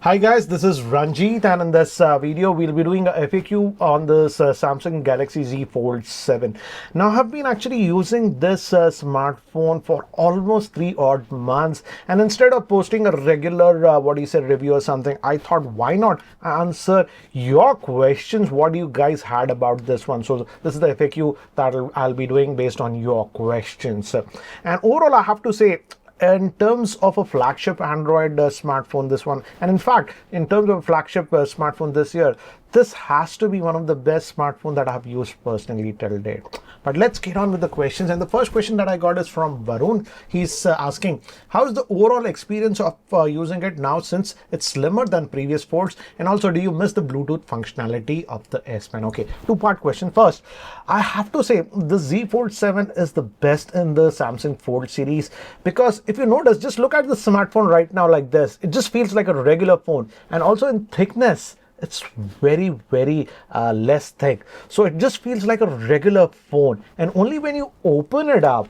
Hi guys, this is Ranjit, and in this video we'll be doing a FAQ on this Samsung Galaxy Z Fold7. Now I've been actually using this smartphone for almost 3 odd months, and instead of posting a regular review or something, I thought why not answer your questions, what you guys had about this one. So this is the FAQ that I'll be doing based on your questions. And overall I have to say, in terms of a flagship Android smartphone, this one, and in fact in terms of a flagship smartphone this year, this has to be one of the best smartphones that I have used personally till date. But let's get on with the questions. And the first question that I got is from Varun. He's asking, how is the overall experience of using it now since it's slimmer than previous Folds? And also, do you miss the Bluetooth functionality of the S Pen? Okay, two-part question. First, I have to say the Z Fold 7 is the best in the Samsung Fold series, because if you notice, just look at the smartphone right now like this. It just feels like a regular phone, and also in thickness, it's very less thick, so it just feels like a regular phone. And only when you open it up,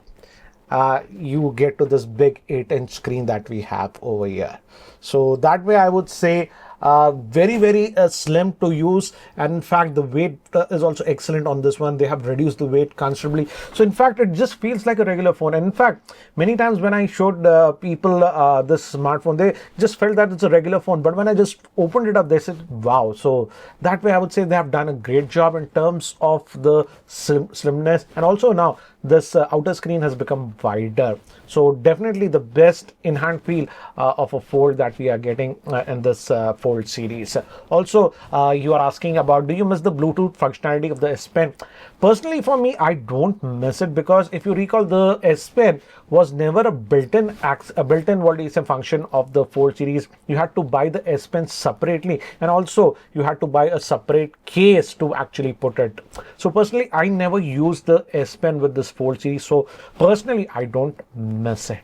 you get to this big 8-inch screen that we have over here. So that way I would say very slim to use, and in fact the weight is also excellent on this one. They have reduced the weight considerably, so in fact it just feels like a regular phone. And in fact, many times when I showed people this smartphone, they just felt that it's a regular phone, but when I just opened it up, they said wow. So that way I would say they have done a great job in terms of the slimness. And also now this outer screen has become wider, so definitely the best in-hand feel of a Fold that we are getting in this Fold series. Also, you are asking about, do you miss the Bluetooth functionality of the S Pen? Personally, for me, I don't miss it, because if you recall, the S Pen was never a built-in function of the Fold series. You had to buy the S Pen separately, and also you had to buy a separate case to actually put it. So personally, I never used the S Pen with this Fold series, so personally I don't miss it.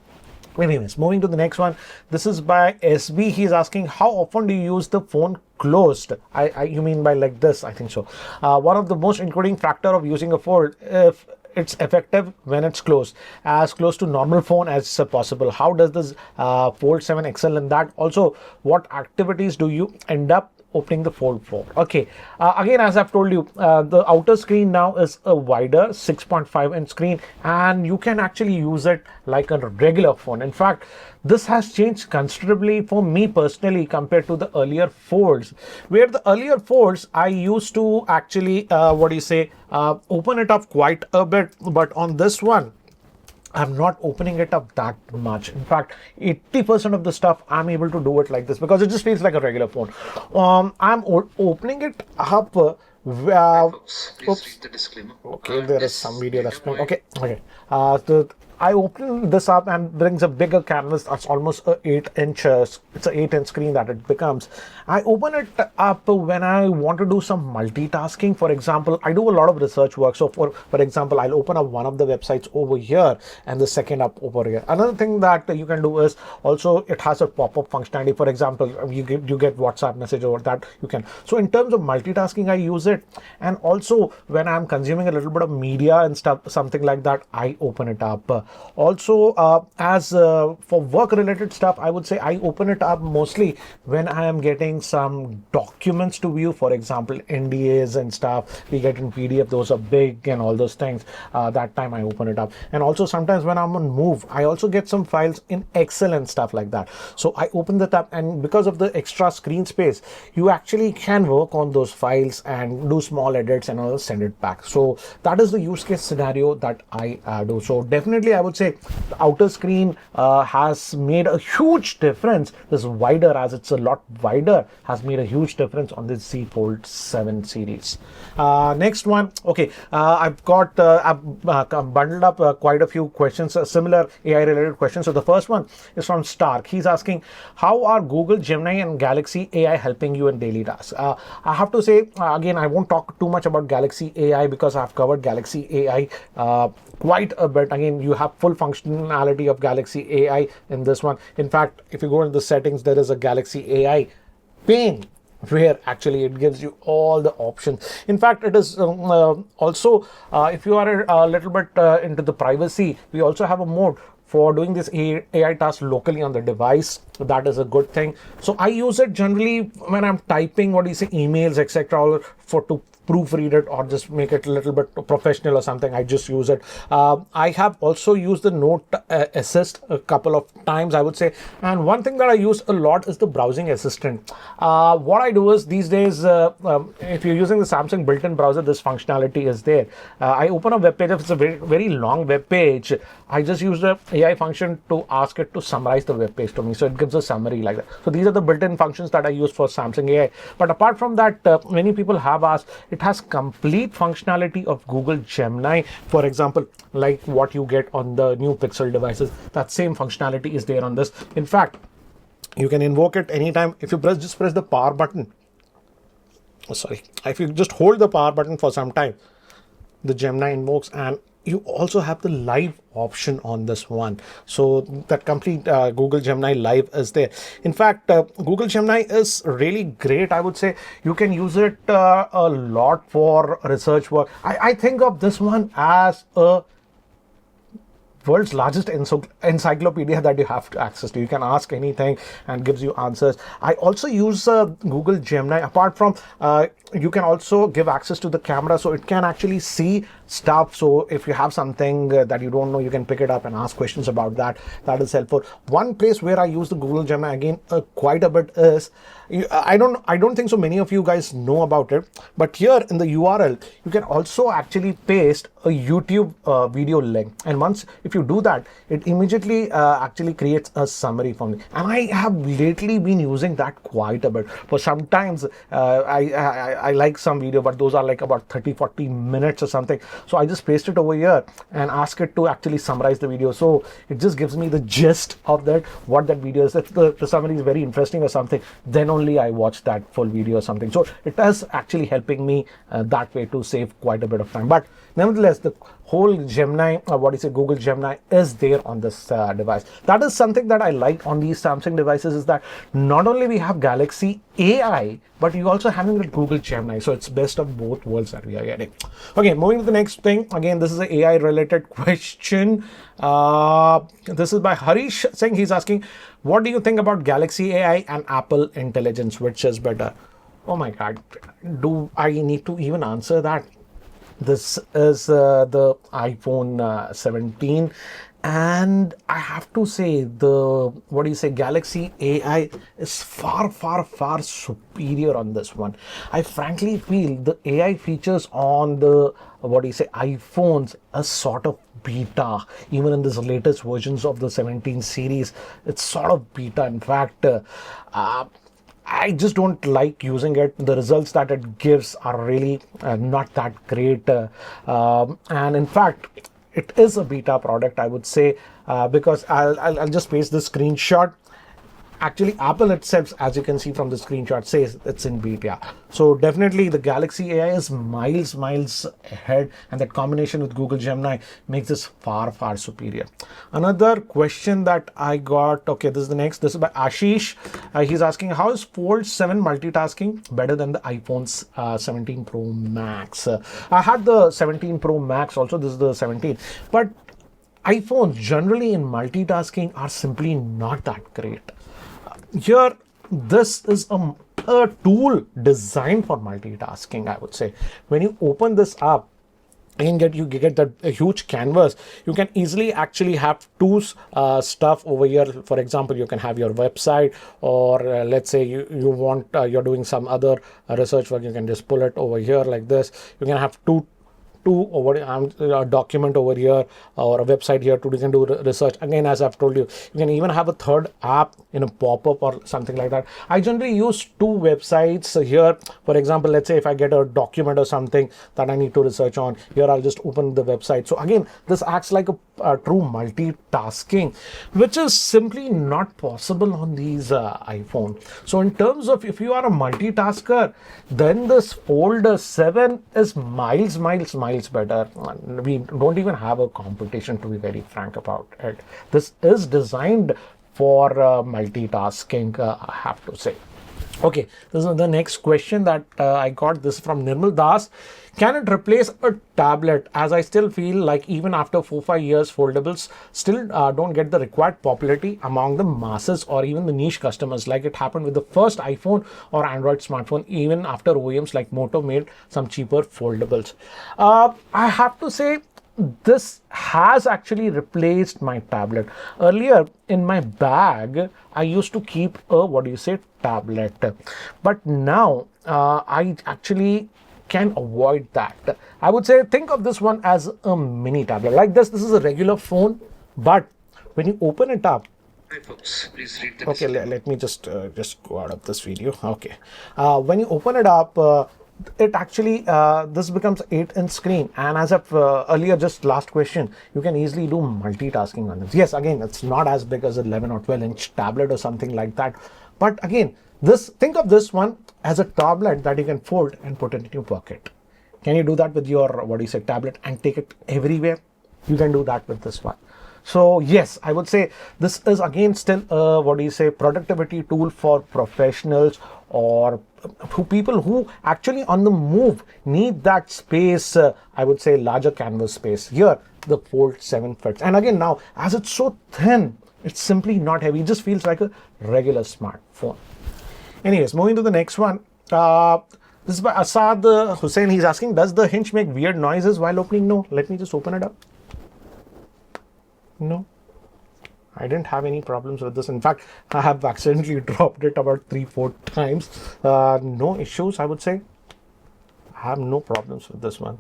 Anyways, moving to the next one. This is by SB. He's asking, how often do you use the phone closed? You mean by like this? I think so. One of the most including factor of using a Fold, if it's effective when it's closed, as close to normal phone as possible. How does this Fold 7 excel in that? Also, what activities do you end up opening the Fold 4? Okay, again, as I've told you, the outer screen now is a wider 6.5-inch screen, and you can actually use it like a regular phone. In fact, this has changed considerably for me personally compared to the earlier Folds, where the earlier Folds I used to actually open it up quite a bit, but on this one I'm not opening it up that much. In fact, 80% of the stuff I'm able to do it like this, because it just feels like a regular phone. I'm opening it up. Please read the disclaimer. Okay, there is some video that's playing. Okay. I open this up and brings a bigger canvas. That's almost a 8-inch. It's an 8-inch screen that it becomes. I open it up when I want to do some multitasking. For example, I do a lot of research work. So for example, I'll open up one of the websites over here and the second up over here. Another thing that you can do is also it has a pop-up functionality. For example, you get WhatsApp message over that you can. So in terms of multitasking, I use it. And also when I'm consuming a little bit of media and stuff, something like that, I open it up. Also, for work related stuff, I would say I open it up mostly when I am getting some documents to view. For example, NDAs and stuff we get in PDF, those are big and all those things. That time I open it up. And also sometimes when I'm on move, I also get some files in Excel and stuff like that, so I open that up. And because of the extra screen space, you actually can work on those files and do small edits and all, send it back. So that is the use case scenario that I do. So definitely I would say the outer screen has made a huge difference. This wider, as it's a lot wider, has made a huge difference on this Z Fold 7 series. Next one. Okay, I've bundled up quite a few questions, similar AI related questions. So the first one is from Stark. He's asking, how are Google, Gemini and Galaxy AI helping you in daily tasks? I have to say, again, I won't talk too much about Galaxy AI because I've covered Galaxy AI quite a bit. Again, you have full functionality of Galaxy AI in this one. In fact, if you go into the settings, there is a Galaxy AI pane where actually it gives you all the options. In fact, it is also if you are a little bit into the privacy, we also have a mode for doing this AI task locally on the device. That is a good thing. So I use it generally when I'm typing, emails, etc., for to proofread it or just make it a little bit professional or something. I just use it. I have also used the note assist a couple of times, I would say. And one thing that I use a lot is the browsing assistant. What I do is these days, if you're using the Samsung built-in browser, this functionality is there. I open a web page. If it's a very long web page, I just use the AI function to ask it to summarize the web page to me. So it gives a summary like that. So these are the built-in functions that I use for Samsung AI. But apart from that, many people have asked, it has complete functionality of Google Gemini. For example, like what you get on the new Pixel devices, that same functionality is there on this. In fact, you can invoke it anytime. If you just press the power button. Oh, sorry. If you just hold the power button for some time, the Gemini invokes, and you also have the live option on this one. So that complete Google Gemini live is there. In fact, Google Gemini is really great. I would say you can use it a lot for research work. I think of this one as a world's largest encyclopedia that you have to access to. You can ask anything and gives you answers. I also use Google Gemini. Apart from you can also give access to the camera, so it can actually see stuff. So if you have something that you don't know, you can pick it up and ask questions about that. That is helpful. One place where I use the Google Gemini again quite a bit is, I don't think so many of you guys know about it, but here in the URL you can also actually paste a YouTube video link, and once if you do that, it immediately actually creates a summary for me. And I have lately been using that quite a bit. For sometimes I like some video, but those are like about 30-40 minutes or something. So I just paste it over here and ask it to actually summarize the video. So it just gives me the gist of that, what that video is. If the summary is very interesting or something, then only I watch that full video or something. So it is actually helping me that way to save quite a bit of time. But nevertheless, the whole Gemini, Google Gemini is there on this device. That is something that I like on these Samsung devices, is that not only we have Galaxy AI, but you also having the Google Gemini. So it's best of both worlds that we are getting. Okay, moving to the next thing. Again, this is an AI related question. This is by Harish Singh. He's asking, what do you think about Galaxy AI and Apple Intelligence? Which is better? Oh my God. Do I need to even answer that? This is the iPhone 17, and I have to say the Galaxy AI is far superior on this one. I frankly feel the AI features on the iPhones are sort of beta. Even in this latest versions of the 17 series, it's sort of beta. In fact, I just don't like using it. The results that it gives are really not that great. And in fact, it is a beta product, I would say, because I'll just paste the screenshot. Actually, Apple itself, as you can see from the screenshot, says it's in beta. So definitely the Galaxy AI is miles ahead, and that combination with Google Gemini makes this far superior. Another question that I got, okay, this is the next. This is by Ashish. He's asking, how is Fold7 multitasking better than the iPhone's 17 Pro Max? I had the 17 Pro Max also. This is the 17, but iPhones generally in multitasking are simply not that great. Here, this is a tool designed for multitasking, I would say. When you open this up and you get that huge canvas, you can easily actually have two stuff over here. For example, you can have your website, or let's say you want you're doing some other research work, you can just pull it over here like this. You can have two over a document over here, or a website here to you can do research. Again, as I've told you, you can even have a third app in a pop-up or something like that. I generally use two websites here. For example, let's say if I get a document or something that I need to research on, here I'll just open the website. So again, this acts like a true multitasking, which is simply not possible on these iPhone. So in terms of if you are a multitasker, then this Fold7 is miles better. We don't even have a competition, to be very frank about it. This is designed for multitasking, I have to say. Okay, this is the next question that I got this from Nirmal Das. Can it replace a tablet? As I still feel like even after 4-5 years, foldables still don't get the required popularity among the masses or even the niche customers, like it happened with the first iPhone or Android smartphone, even after OEMs like Moto made some cheaper foldables. I have to say, this has actually replaced my tablet. Earlier in my bag, I used to keep a, what do you say, tablet, but now I actually can avoid that. I would say think of this one as a mini tablet like this. This is a regular phone, but when you open it up, Hi folks, please read the okay, disclaimer. let me just go out of this video. Okay, when you open it up, it actually this becomes 8-inch screen, and as of earlier, just last question, you can easily do multitasking on this. Yes, again, it's not as big as 11 or 12-inch tablet or something like that, but again, this, think of this one as a tablet that you can fold and put it in your pocket. Can you do that with your, what do you say, tablet and take it everywhere? You can do that with this one. So yes, I would say this is again still a, what do you say, productivity tool for professionals or who people who actually on the move need that space. I would say larger canvas space. Here the Fold 7 fits, and again now as it's so thin, it's simply not heavy. It just feels like a regular smartphone. Anyways, moving to the next one. This is by Asad Hussein. He's asking, does the hinge make weird noises while opening? No. Let me just open it up. No, I didn't have any problems with this. In fact, I have accidentally dropped it about 3-4 times. No issues, I would say. I have no problems with this one.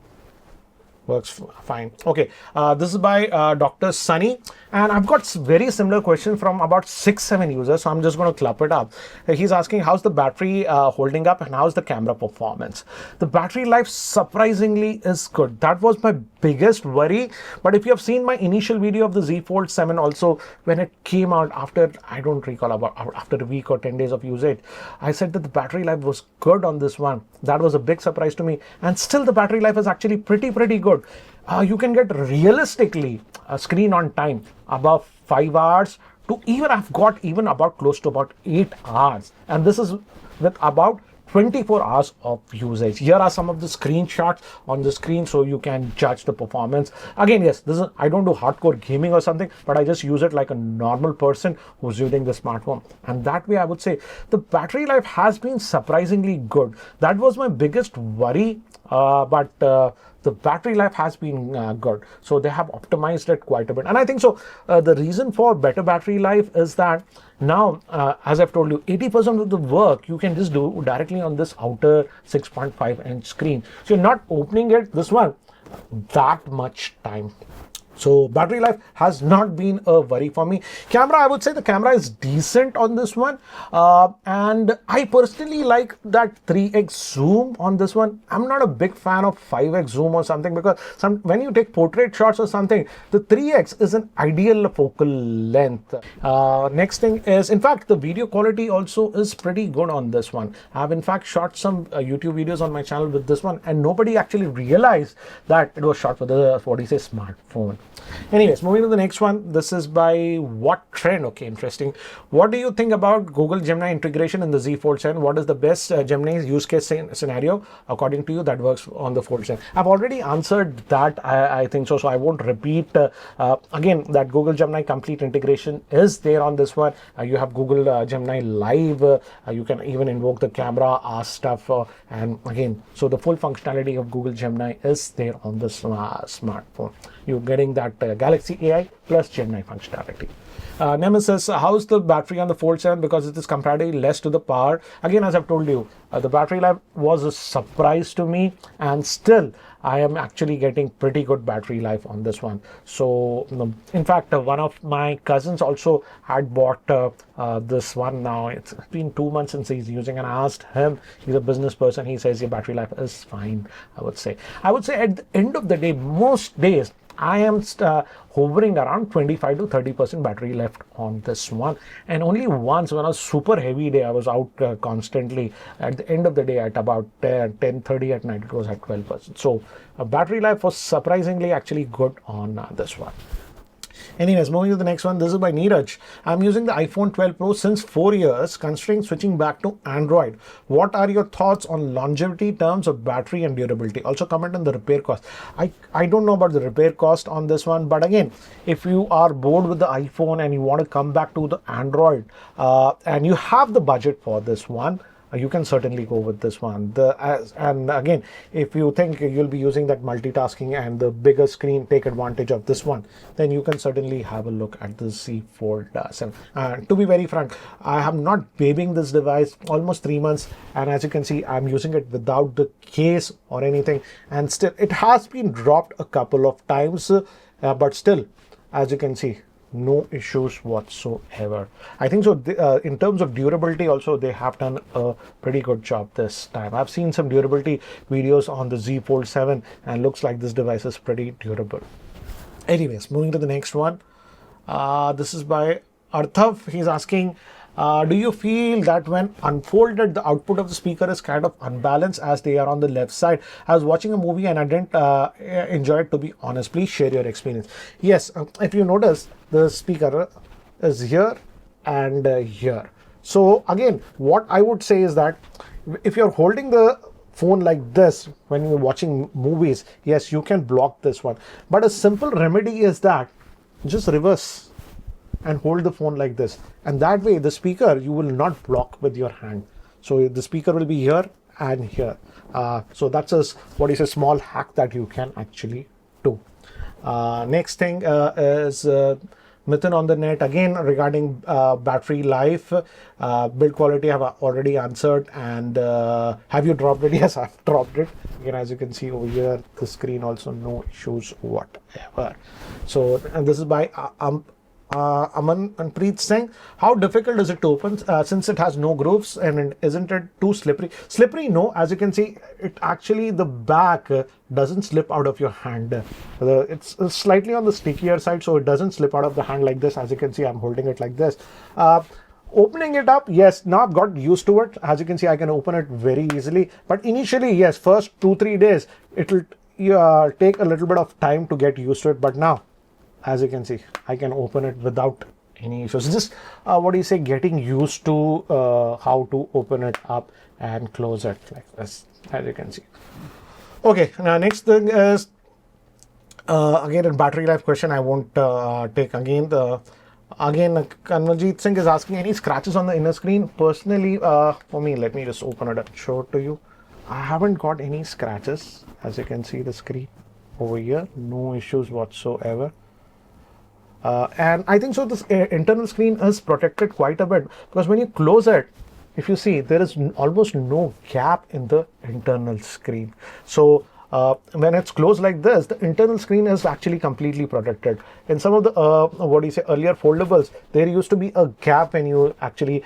Works fine. Okay, this is by Dr. Sunny, and I've got very similar question from about 6-7 users, so I'm just going to club it up. He's asking, how's the battery holding up and how's the camera performance? The battery life surprisingly is good. That was my biggest worry, but if you have seen my initial video of the Z Fold 7 also, when it came out after, I don't recall, about after a week or 10 days of usage, I said that the battery life was good on this one. That was a big surprise to me, and still the battery life is actually pretty good. You can get realistically a screen on time above 5 hours to even, I've got even about close to about 8 hours, and this is with about 24 hours of usage. Here are some of the screenshots on the screen so you can judge the performance. Again, yes, this is, I don't do hardcore gaming or something, but I just use it like a normal person who's using the smartphone, and that way I would say the battery life has been surprisingly good. That was my biggest worry, but the battery life has been good, so they have optimized it quite a bit, and I think so the reason for better battery life is that now, as I've told you, 80% of the work you can just do directly on this outer 6.5-inch screen, so you're not opening it, this one, that much time. So battery life has not been a worry for me. Camera, I would say the camera is decent on this one, and I personally like that 3x zoom on this one. I'm not a big fan of 5x zoom or something, because when you take portrait shots or something, the 3x is an ideal focal length. Next thing is, in fact, the video quality also is pretty good on this one. I've in fact shot some YouTube videos on my channel with this one, and nobody actually realized that it was shot with a, what do you say, smartphone. Anyways, moving to the next one. This is by What Trend. Okay, interesting. What do you think about Google Gemini integration in the Z Fold 7? What is the best Gemini use case scenario according to you that works on the Fold 7? I've already answered that, I think so I won't repeat. Again, that Google Gemini complete integration is there on this one. You have Google Gemini Live. You can even invoke the camera, ask stuff, and again, so the full functionality of Google Gemini is there on the smartphone. You're getting that Galaxy AI plus Gemini functionality. Nemesis, how's the battery on the Fold 7? Because it is comparatively less to the power. Again, as I've told you, the battery life was a surprise to me, and still I am actually getting pretty good battery life on this one. So in fact, one of my cousins also had bought this one. Now it's been 2 months since he's using, and I asked him, he's a business person, he says your battery life is fine. I would say at the end of the day, most days I am hovering around 25 to 30% battery left on this one, and only once when a super heavy day I was out constantly, at the end of the day at about 10:30 at night, it was at 12%. So battery life was surprisingly actually good on this one. Anyways, moving to the next one. This is by Neeraj. I'm using the iPhone 12 Pro since 4 years, considering switching back to Android. What are your thoughts on longevity, terms of battery and durability? Also comment on the repair cost. I don't know about the repair cost on this one, but again, if you are bored with the iPhone and you want to come back to the Android and you have the budget for this one, you can certainly go with this one. And again, if you think you'll be using that multitasking and the bigger screen, take advantage of this one, then you can certainly have a look at the Z Fold7. To be very frank, I am not babying this device almost 3 months, and as you can see, I'm using it without the case or anything, and still it has been dropped a couple of times, but still, as you can see, no issues whatsoever. I think so. In terms of durability also, they have done a pretty good job this time. I've seen some durability videos on the Z Fold7 and looks like this device is pretty durable. Anyways, moving to the next one. This is by Arthav. He's asking, do you feel that when unfolded, the output of the speaker is kind of unbalanced as they are on the left side? I was watching a movie and I didn't enjoy it, to be honest. Please share your experience. Yes, if you notice, the speaker is here and here. So again, what I would say is that if you're holding the phone like this when you're watching movies, yes, you can block this one. But a simple remedy is that just reverse and hold the phone like this, and that way the speaker you will not block with your hand. So the speaker will be here and here. So that's a small hack that you can actually do. Next thing is Mithun on the net again regarding battery life, build quality. I have already answered. And have you dropped it? Yes, I've dropped it. Again, as you can see over here, the screen also no issues whatever. So, and this is by Aman and Preet saying, how difficult is it to open since it has no grooves, and isn't it too slippery? Slippery, no. As you can see, it actually, the back doesn't slip out of your hand. It's slightly on the stickier side, so it doesn't slip out of the hand like this. As you can see, I'm holding it like this. Opening it up, yes, now I've got used to it. As you can see, I can open it very easily. But initially, yes, first 2-3 days, it'll take a little bit of time to get used to it. But now, as you can see, I can open it without any issues. Just getting used to how to open it up and close it like this, as you can see. Okay, now next thing is again a battery life question. I won't take again. Kanwaljit Singh is asking, any scratches on the inner screen? Personally, for me, let me just open it and show it to you. I haven't got any scratches. As you can see, the screen over here, no issues whatsoever. And I think so this internal screen is protected quite a bit, because when you close it, if you see, there is almost no gap in the internal screen. So when it's closed like this, the internal screen is actually completely protected. In some of the earlier foldables, there used to be a gap when you actually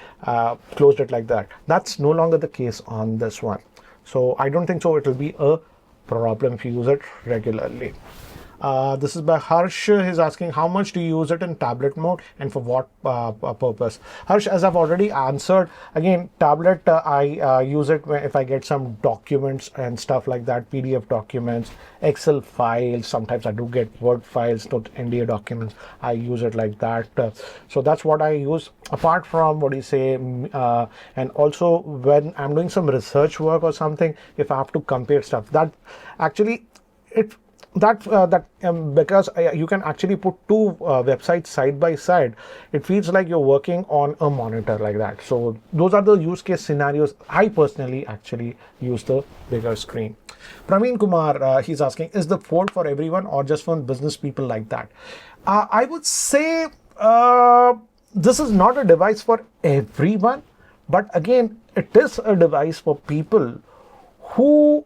closed it like that. That's no longer the case on this one. So I don't think so it will be a problem if you use it regularly. This is by Harsh. He's asking, how much do you use it in tablet mode and for what purpose? Harsh, as I've already answered, again, tablet, I use it if I get some documents and stuff like that, PDF documents, Excel files. Sometimes I do get Word files, not NDA documents. I use it like that. So that's what I use. Apart from and also when I'm doing some research work or something, if I have to compare stuff, that actually because you can actually put two websites side by side, it feels like you're working on a monitor like that. So those are the use case scenarios. I personally actually use the bigger screen. Praveen Kumar, he's asking, is the Fold for everyone or just for business people like that? I would say this is not a device for everyone, but again, it is a device for people who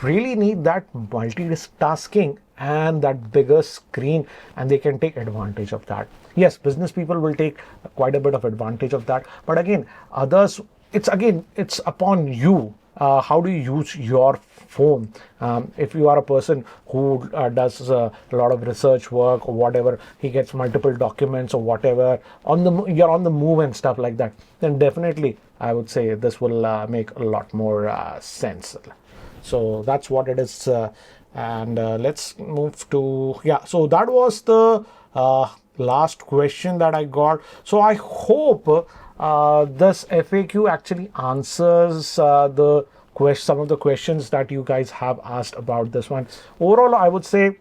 really need that multitasking and that bigger screen, and they can take advantage of that. Yes, business people will take quite a bit of advantage of that, but again, others, it's upon you. How do you use your phone? If you are a person who does a lot of research work or whatever, he gets multiple documents or whatever, you're on the move and stuff like that, then definitely I would say this will make a lot more sense. So that's what it is And let's move to, yeah, so that was the last question that I got. So I hope this FAQ actually answers some of the questions that you guys have asked about this one. Overall, I would say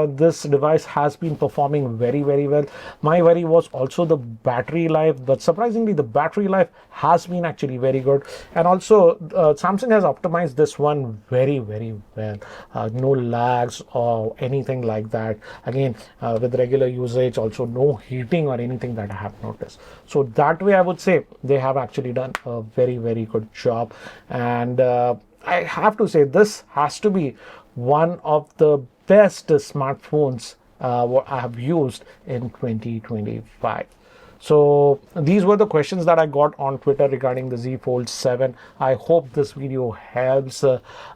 this device has been performing very, very well. My worry was also the battery life, but surprisingly the battery life has been actually very good. And also Samsung has optimized this one very, very well. No lags or anything like that. Again, with regular usage, also no heating or anything that I have noticed. So that way I would say they have actually done a very, very good job. And I have to say this has to be one of the best smartphones what I have used in 2025. So these were the questions that I got on Twitter regarding the Z Fold 7. I hope this video helps.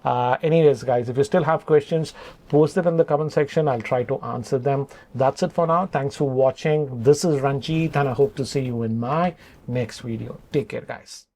Anyways, guys, if you still have questions, post it in the comment section. I'll try to answer them. That's it for now. Thanks for watching. This is Ranjit, and I hope to see you in my next video. Take care, guys.